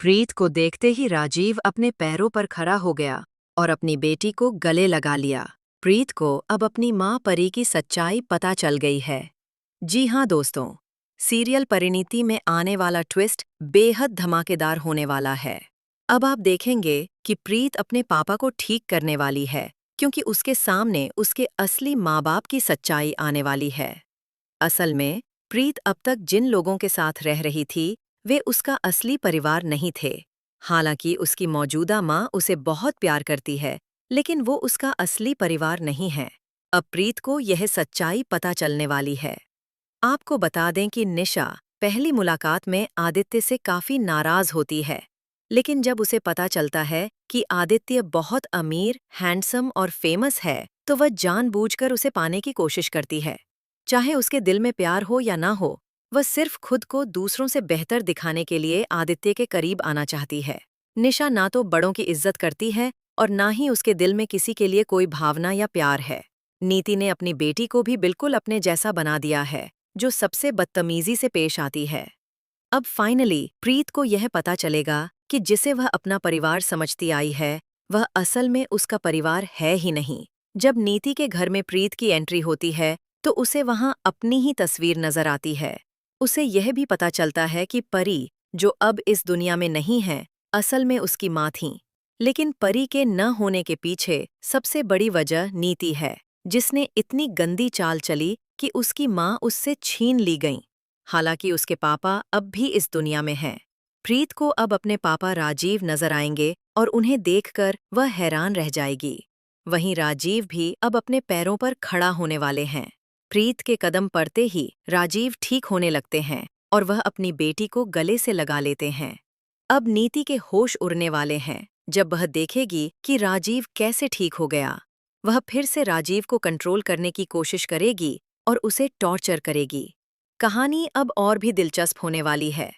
प्रीत को देखते ही राजीव अपने पैरों पर खड़ा हो गया और अपनी बेटी को गले लगा लिया। प्रीत को अब अपनी माँ परी की सच्चाई पता चल गई है। जी हाँ दोस्तों, सीरियल परिणीति में आने वाला ट्विस्ट बेहद धमाकेदार होने वाला है। अब आप देखेंगे कि प्रीत अपने पापा को ठीक करने वाली है, क्योंकि उसके सामने उसके असली माँ बाप की सच्चाई आने वाली है। असल में प्रीत अब तक जिन लोगों के साथ रह रही थी, वे उसका असली परिवार नहीं थे। हालांकि उसकी मौजूदा माँ उसे बहुत प्यार करती है, लेकिन वो उसका असली परिवार नहीं है। अब प्रीत को यह सच्चाई पता चलने वाली है। आपको बता दें कि निशा पहली मुलाकात में आदित्य से काफी नाराज होती है, लेकिन जब उसे पता चलता है कि आदित्य बहुत अमीर, हैंडसम और फेमस है, तो वह जानबूझकर उसे पाने की कोशिश करती है। चाहे उसके दिल में प्यार हो या ना हो, वह सिर्फ खुद को दूसरों से बेहतर दिखाने के लिए आदित्य के करीब आना चाहती है। निशा ना तो बड़ों की इज्जत करती है और ना ही उसके दिल में किसी के लिए कोई भावना या प्यार है। नीति ने अपनी बेटी को भी बिल्कुल अपने जैसा बना दिया है, जो सबसे बदतमीजी से पेश आती है। अब फाइनली प्रीत को यह पता चलेगा कि जिसे वह अपना परिवार समझती आई है, वह असल में उसका परिवार है ही नहीं। जब नीति के घर में प्रीत की एंट्री होती है, तो उसे वहां अपनी ही तस्वीर नजर आती है। उसे यह भी पता चलता है कि परी, जो अब इस दुनिया में नहीं है, असल में उसकी माँ थीं। लेकिन परी के न होने के पीछे सबसे बड़ी वजह नीति है, जिसने इतनी गंदी चाल चली कि उसकी माँ उससे छीन ली गईं। हालांकि उसके पापा अब भी इस दुनिया में हैं। प्रीत को अब अपने पापा राजीव नजर आएंगे और उन्हें देखकर वह हैरान रह जाएगी। वहीं राजीव भी अब अपने पैरों पर खड़ा होने वाले हैं। प्रीत के कदम पड़ते ही राजीव ठीक होने लगते हैं और वह अपनी बेटी को गले से लगा लेते हैं। अब नीति के होश उड़ने वाले हैं जब वह देखेगी कि राजीव कैसे ठीक हो गया। वह फिर से राजीव को कंट्रोल करने की कोशिश करेगी और उसे टॉर्चर करेगी। कहानी अब और भी दिलचस्प होने वाली है।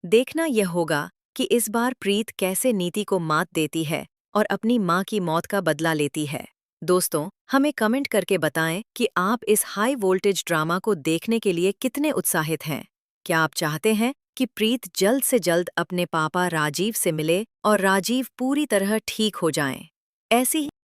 देखना यह होगा कि इस बार प्रीत कैसे नीति को मात देती है और अपनी माँ की मौत का बदला लेती है। दोस्तों, हमें कमेंट करके बताएं कि आप इस हाई वोल्टेज ड्रामा को देखने के लिए कितने उत्साहित हैं। क्या आप चाहते हैं कि प्रीत जल्द से जल्द अपने पापा राजीव से मिले और राजीव पूरी तरह ठीक हो जाएं? ऐसी